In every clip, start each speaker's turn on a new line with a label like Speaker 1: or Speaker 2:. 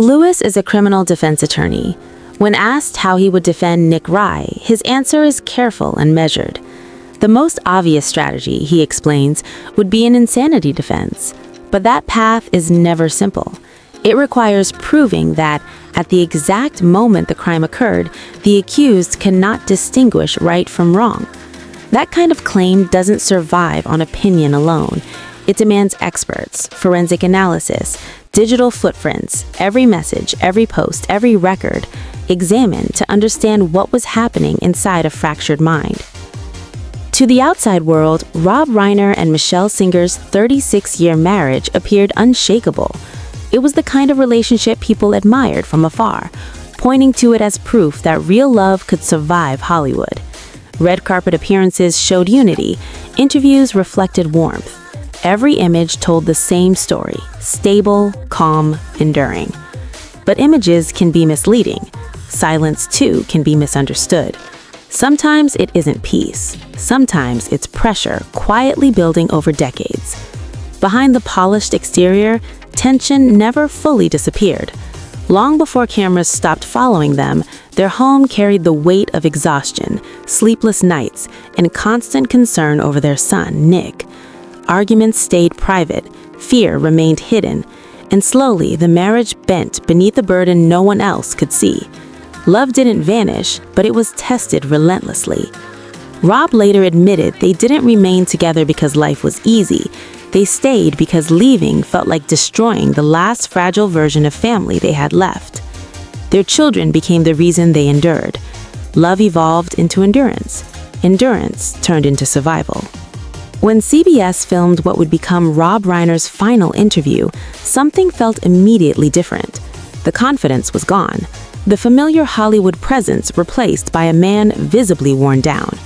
Speaker 1: Lewis is a criminal defense attorney. When asked how he would defend Nick Rye, his answer is careful and measured. The most obvious strategy, he explains, would be an insanity defense. But that path is never simple. It requires proving that, at the exact moment the crime occurred, the accused cannot distinguish right from wrong. That kind of claim doesn't survive on opinion alone. It demands experts, forensic analysis, digital footprints, every message, every post, every record, examined to understand what was happening inside a fractured mind. To the outside world, Rob Reiner and Michele Singer's 36-year marriage appeared unshakable. It was the kind of relationship people admired from afar, pointing to it as proof that real love could survive Hollywood. Red carpet appearances showed unity, interviews reflected warmth. Every image told the same story: stable, calm, enduring. But images can be misleading. Silence, too, can be misunderstood. Sometimes it isn't peace. Sometimes it's pressure quietly building over decades. Behind the polished exterior, tension never fully disappeared. Long before cameras stopped following them, their home carried the weight of exhaustion, sleepless nights, and constant concern over their son, Nick. Arguments stayed private, fear remained hidden, and slowly the marriage bent beneath a burden no one else could see. Love didn't vanish, but it was tested relentlessly. Rob later admitted they didn't remain together because life was easy. They stayed because leaving felt like destroying the last fragile version of family they had left. Their children became the reason they endured. Love evolved into endurance. Endurance turned into survival. When CBS filmed what would become Rob Reiner's final interview, something felt immediately different. The confidence was gone. The familiar Hollywood presence replaced by a man visibly worn down.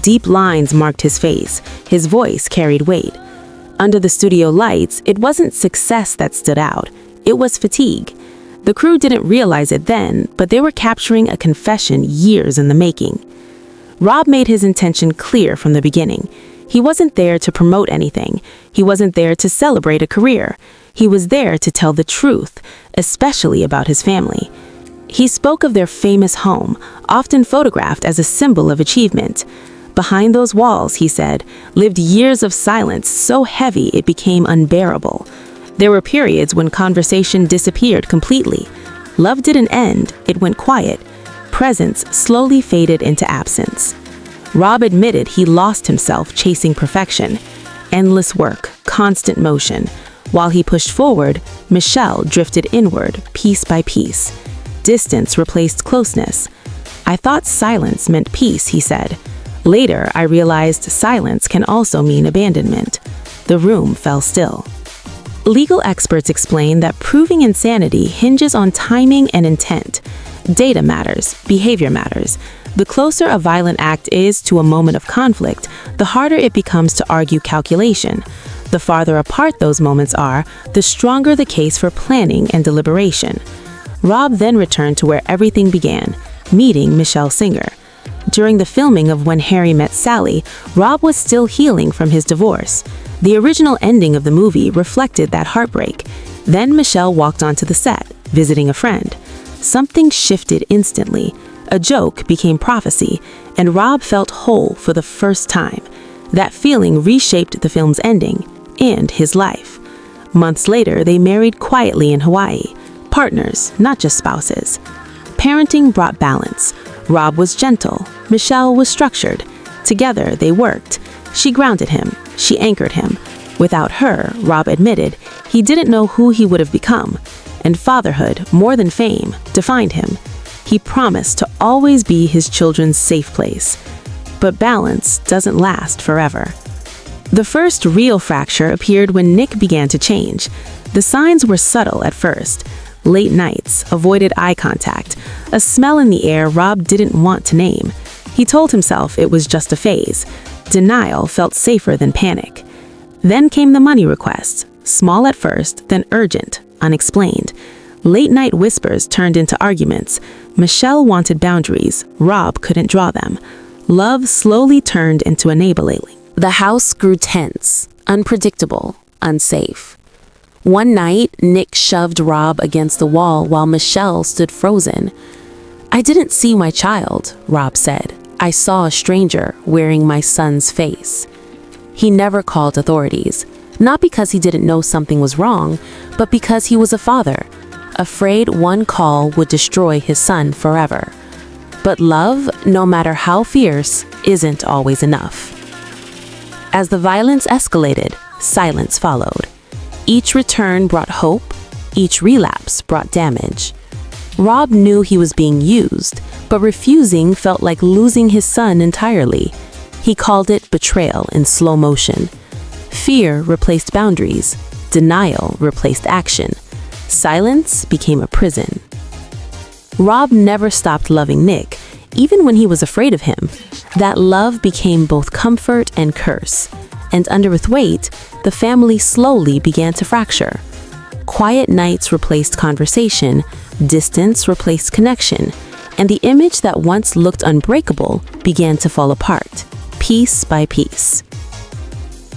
Speaker 1: Deep lines marked his face. His voice carried weight. Under the studio lights, it wasn't success that stood out. It was fatigue. The crew didn't realize it then, but they were capturing a confession years in the making. Rob made his intention clear from the beginning. He wasn't there to promote anything. He wasn't there to celebrate a career. He was there to tell the truth, especially about his family. He spoke of their famous home, often photographed as a symbol of achievement. Behind those walls, he said, lived years of silence so heavy it became unbearable. There were periods when conversation disappeared completely. Love didn't end, it went quiet. Presence slowly faded into absence. Rob admitted he lost himself chasing perfection. Endless work, constant motion. While he pushed forward, Michele drifted inward, piece by piece. Distance replaced closeness. I thought silence meant peace, he said. Later, I realized silence can also mean abandonment. The room fell still. Legal experts explain that proving insanity hinges on timing and intent. Data matters, behavior matters. The closer a violent act is to a moment of conflict, the harder it becomes to argue calculation. The farther apart those moments are, the stronger the case for planning and deliberation. Rob then returned to where everything began, meeting Michele Singer. During the filming of When Harry Met Sally, Rob was still healing from his divorce. The original ending of the movie reflected that heartbreak. Then Michele walked onto the set, visiting a friend. Something shifted instantly. A joke became prophecy, and Rob felt whole for the first time. That feeling reshaped the film's ending and his life. Months later, they married quietly in Hawaii. Partners, not just spouses. Parenting brought balance. Rob was gentle. Michele was structured. Together, they worked. She grounded him. She anchored him. Without her, Rob admitted, he didn't know who he would have become. And fatherhood, more than fame, defined him. He promised to always be his children's safe place. But balance doesn't last forever. The first real fracture appeared when Nick began to change. The signs were subtle at first. Late nights, avoided eye contact, a smell in the air Rob didn't want to name. He told himself it was just a phase. Denial felt safer than panic. Then came the money requests, small at first, then urgent, unexplained. Late-night whispers turned into arguments. Michele wanted boundaries. Rob couldn't draw them. Love slowly turned into enabling. The house grew tense, unpredictable, unsafe. One night, Nick shoved Rob against the wall while Michele stood frozen. "I didn't see my child," Rob said. "I saw a stranger wearing my son's face." He never called authorities, not because he didn't know something was wrong, but because he was a father, afraid one call would destroy his son forever. But love, no matter how fierce, isn't always enough. As the violence escalated, silence followed. Each return brought hope, each relapse brought damage. Rob knew he was being used, but refusing felt like losing his son entirely. He called it betrayal in slow motion. Fear replaced boundaries. Denial replaced action. Silence became a prison. Rob never stopped loving Nick, even when he was afraid of him. That love became both comfort and curse. And under its weight, the family slowly began to fracture. Quiet nights replaced conversation, distance replaced connection, and the image that once looked unbreakable began to fall apart, piece by piece.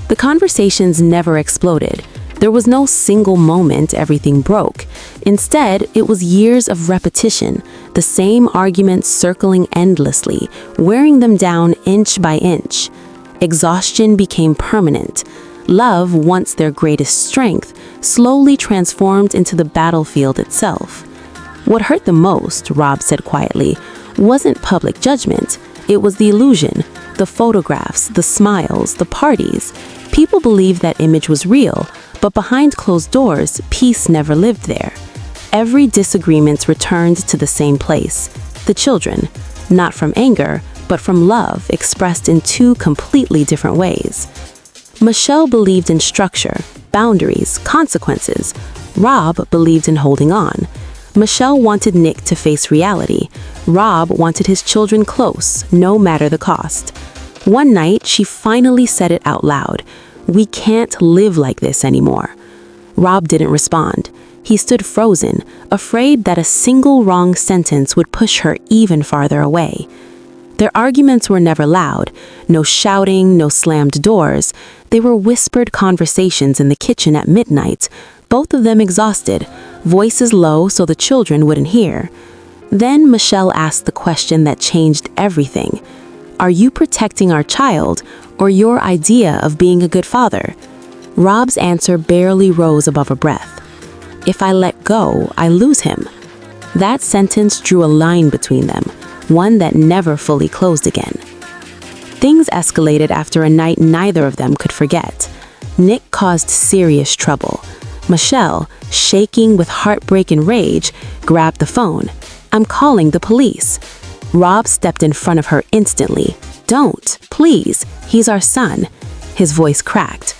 Speaker 1: The conversations never exploded. There was no single moment everything broke. Instead, it was years of repetition, the same arguments circling endlessly, wearing them down inch by inch. Exhaustion became permanent. Love, once their greatest strength, slowly transformed into the battlefield itself. What hurt the most, Rob said quietly, wasn't public judgment. It was the illusion, the photographs, the smiles, the parties. People believed that image was real, but behind closed doors, peace never lived there. Every disagreement returned to the same place, the children, not from anger, but from love expressed in two completely different ways. Michele believed in structure, boundaries, consequences. Rob believed in holding on. Michele wanted Nick to face reality. Rob wanted his children close, no matter the cost. One night, she finally said it out loud. "We can't live like this anymore." Rob didn't respond. He stood frozen, afraid that a single wrong sentence would push her even farther away. Their arguments were never loud, no shouting, no slammed doors. They were whispered conversations in the kitchen at midnight, both of them exhausted, voices low so the children wouldn't hear. Then Michele asked the question that changed everything. "Are you protecting our child, or your idea of being a good father?" Rob's answer barely rose above a breath. "If I let go, I lose him." That sentence drew a line between them, one that never fully closed again. Things escalated after a night neither of them could forget. Nick caused serious trouble. Michele, shaking with heartbreak and rage, grabbed the phone. "I'm calling the police." Rob stepped in front of her instantly. "Don't, please, he's our son." His voice cracked.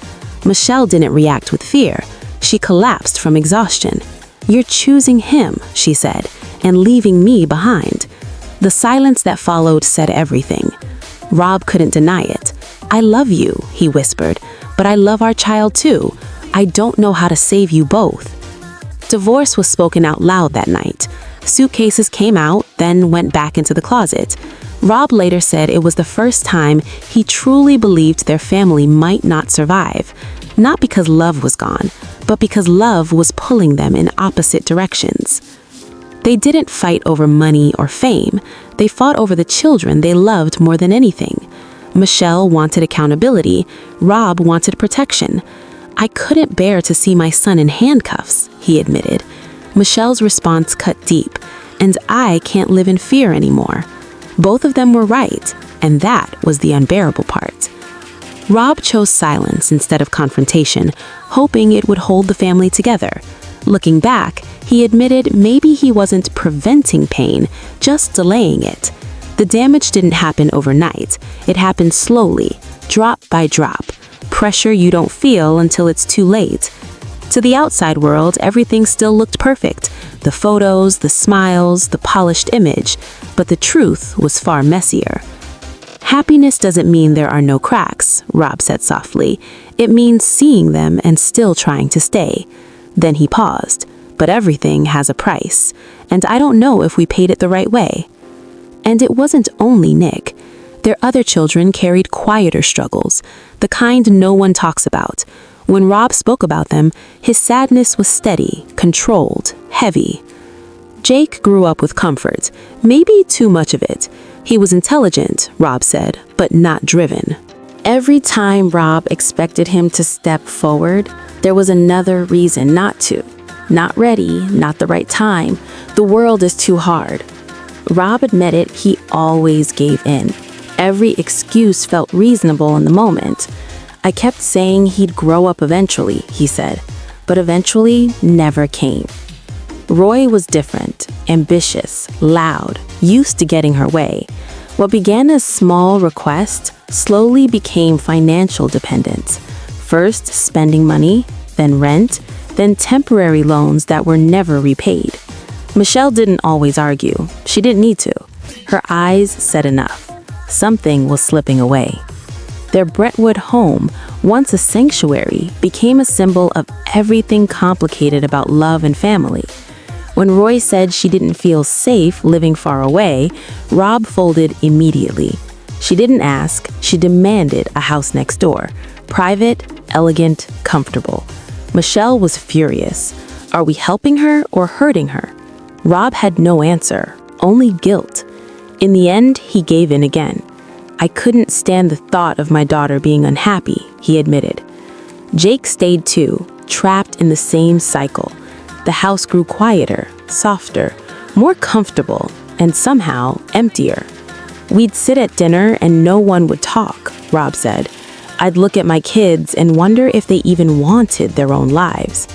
Speaker 1: Michele didn't react with fear. She collapsed from exhaustion. "You're choosing him," she said, "and leaving me behind." The silence that followed said everything. Rob couldn't deny it. "I love you," he whispered, "but I love our child too. I don't know how to save you both." Divorce was spoken out loud that night. Suitcases came out, then went back into the closet. Rob later said it was the first time he truly believed their family might not survive, not because love was gone, but because love was pulling them in opposite directions. They didn't fight over money or fame. They fought over the children they loved more than anything. Michele wanted accountability. Rob wanted protection. "I couldn't bear to see my son in handcuffs," he admitted. Michelle's response cut deep, "And I can't live in fear anymore." Both of them were right, and that was the unbearable part. Rob chose silence instead of confrontation, hoping it would hold the family together. Looking back, he admitted maybe he wasn't preventing pain, just delaying it. The damage didn't happen overnight. It happened slowly, drop by drop. Pressure you don't feel until it's too late. To the outside world, everything still looked perfect. The photos, the smiles, the polished image. But the truth was far messier. "Happiness doesn't mean there are no cracks," Rob said softly. "It means seeing them and still trying to stay." Then he paused. "But everything has a price, and I don't know if we paid it the right way." And it wasn't only Nick. Their other children carried quieter struggles, the kind no one talks about. When Rob spoke about them, his sadness was steady, controlled, heavy. Jake grew up with comfort, maybe too much of it. He was intelligent, Rob said, but not driven. Every time Rob expected him to step forward, there was another reason not to. Not ready, not the right time. The world is too hard. Rob admitted he always gave in. Every excuse felt reasonable in the moment. I kept saying he'd grow up eventually, he said, but eventually never came. Roy was different, ambitious, loud, used to getting her way. What began as small request slowly became financial dependence. First spending money, then rent, then temporary loans that were never repaid. Michele didn't always argue. She didn't need to. Her eyes said enough. Something was slipping away. Their Brentwood home, once a sanctuary, became a symbol of everything complicated about love and family. When Roy said she didn't feel safe living far away, Rob folded immediately. She didn't ask, she demanded a house next door. Private, elegant, comfortable. Michele was furious. Are we helping her or hurting her? Rob had no answer, only guilt. In the end, he gave in again. I couldn't stand the thought of my daughter being unhappy, he admitted. Jake stayed too, trapped in the same cycle. The house grew quieter, softer, more comfortable, and somehow emptier. We'd sit at dinner and no one would talk, Rob said. I'd look at my kids and wonder if they even wanted their own lives.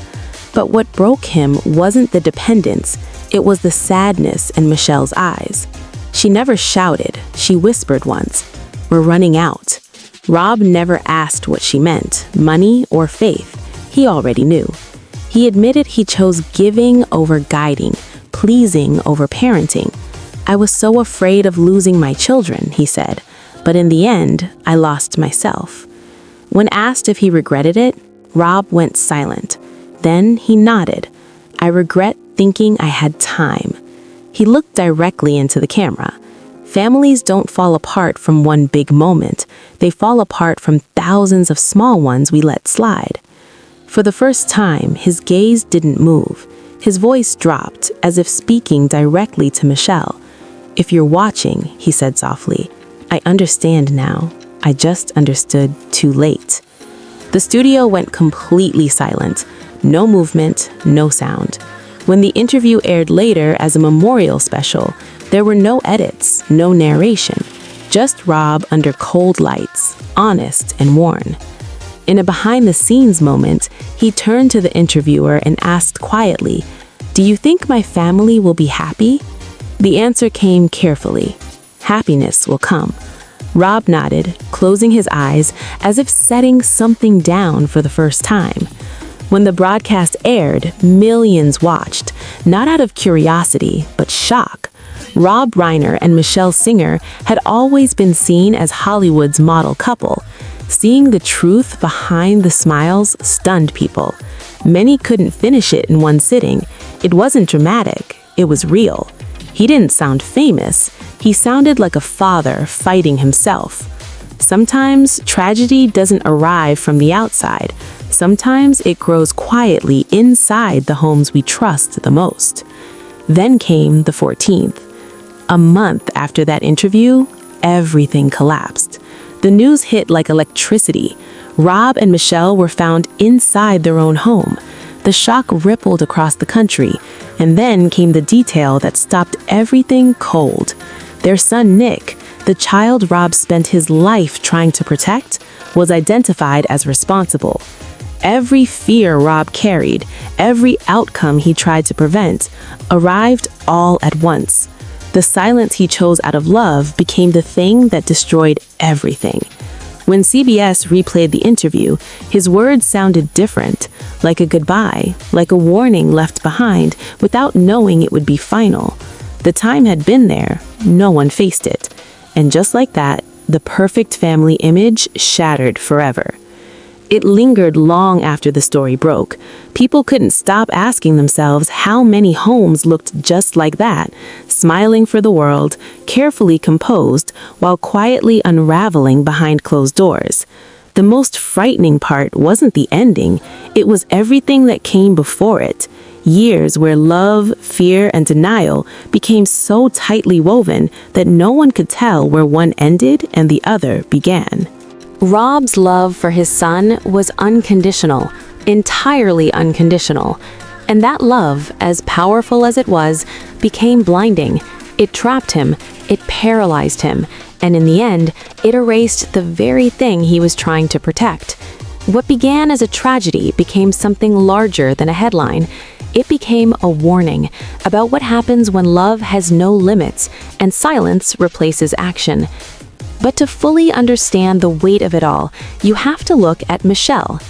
Speaker 1: But what broke him wasn't the dependence, it was the sadness in Michele's eyes. She never shouted, she whispered once, "We're running out." Rob never asked what she meant, money or faith. He already knew. He admitted he chose giving over guiding, pleasing over parenting. I was so afraid of losing my children, he said, but in the end, I lost myself. When asked if he regretted it, Rob went silent. Then he nodded. I regret thinking I had time. He looked directly into the camera. Families don't fall apart from one big moment. They fall apart from thousands of small ones we let slide. For the first time, his gaze didn't move. His voice dropped, as if speaking directly to Michele. If you're watching, he said softly, I understand now. I just understood too late. The studio went completely silent. No movement, no sound. When the interview aired later as a memorial special, there were no edits, no narration. Just Rob under cold lights, honest and worn. In a behind-the-scenes moment, he turned to the interviewer and asked quietly, "Do you think my family will be happy?" The answer came carefully. Happiness will come. Rob nodded, closing his eyes as if setting something down for the first time. When the broadcast aired, millions watched, not out of curiosity, but shock. Rob Reiner and Michele Singer had always been seen as Hollywood's model couple. Seeing the truth behind the smiles stunned people. Many couldn't finish it in one sitting. It wasn't dramatic, it was real. He didn't sound famous. He sounded like a father fighting himself. Sometimes tragedy doesn't arrive from the outside. Sometimes it grows quietly inside the homes we trust the most. Then came the 14th. A month after that interview, everything collapsed. The news hit like electricity. Rob and Michele were found inside their own home. The shock rippled across the country, and then came the detail that stopped everything cold. Their son Nick, the child Rob spent his life trying to protect, was identified as responsible. Every fear Rob carried, every outcome he tried to prevent, arrived all at once. The silence he chose out of love became the thing that destroyed everything. When CBS replayed the interview, his words sounded different, like a goodbye, like a warning left behind without knowing it would be final. The time had been there, no one faced it. And just like that, the perfect family image shattered forever. It lingered long after the story broke. People couldn't stop asking themselves how many homes looked just like that, smiling for the world, carefully composed, while quietly unraveling behind closed doors.
Speaker 2: The most frightening part wasn't the ending, it was everything that came before it. Years where love, fear, and denial became so tightly woven that no one could tell where one ended and the other began.
Speaker 1: Rob's love for his son was unconditional, entirely unconditional. And that love, as powerful as it was, became blinding. It trapped him, it paralyzed him, and in the end, it erased the very thing he was trying to protect. What began as a tragedy became something larger than a headline. It became a warning about what happens when love has no limits and silence replaces action. But to fully understand the weight of it all, you have to look at Michele.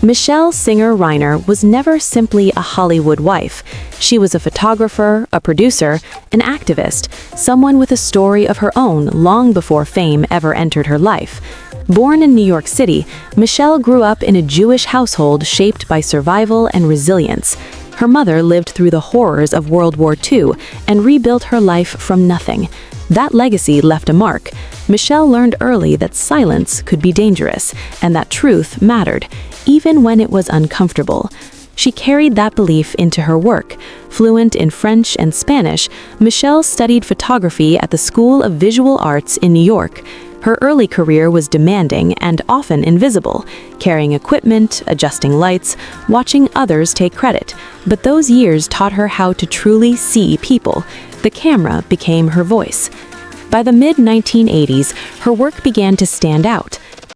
Speaker 1: Michele Singer Reiner was never simply a Hollywood wife. She was a photographer, a producer, an activist, someone with a story of her own long before fame ever entered her life. Born in New York City, Michele grew up in a Jewish household shaped by survival and resilience. Her mother lived through the horrors of World War II and rebuilt her life from nothing. That legacy left a mark. Michele learned early that silence could be dangerous and that truth mattered, even when it was uncomfortable. She carried that belief into her work. Fluent in French and Spanish, Michele studied photography at the School of Visual Arts in New York. Her early career was demanding and often invisible, carrying equipment, adjusting lights, watching others take credit. But those years taught her how to truly see people. The camera became her voice. By the mid-1980s, her work began to stand out.